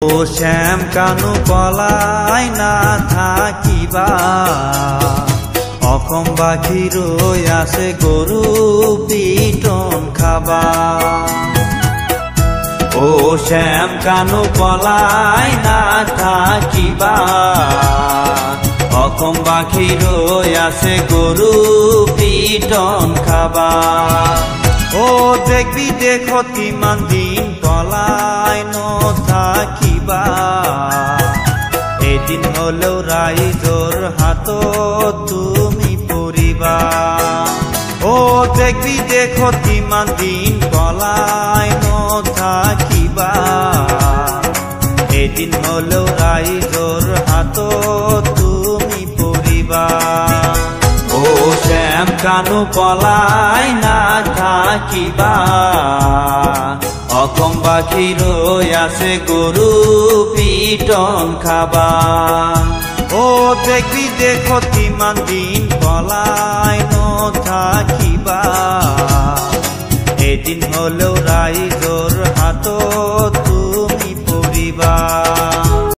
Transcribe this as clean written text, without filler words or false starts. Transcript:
ও শ্যাম কানু পলাই না থাকিবা, অকম বাঘি রই আছে গরু পিটন খাবা। ও শ্যাম কানু পলাই না থাকিবা, অকম বাঘি রই আছে গরু পিটন খাবা। ও দেখবি দেখো কিমান দিন পলাই নথাকিবা, এদিন হলেও রাইজৰ হাতত তুমি পৰিবা। ও দেখবি দেখো কিমান দিন পলাই নথাকিবা, এদিন হলেও রাইজৰ হাতত তুমি পৰিবা। ও শ্যাম কানু পলাই না থাকিবা, অকম বাঘি রই আছে গরু পিটন খাবা। ও দেখবি দেখো কিমান দিন পলাই নথাকিবা, এদিন হলেও রাইজৰ হাতত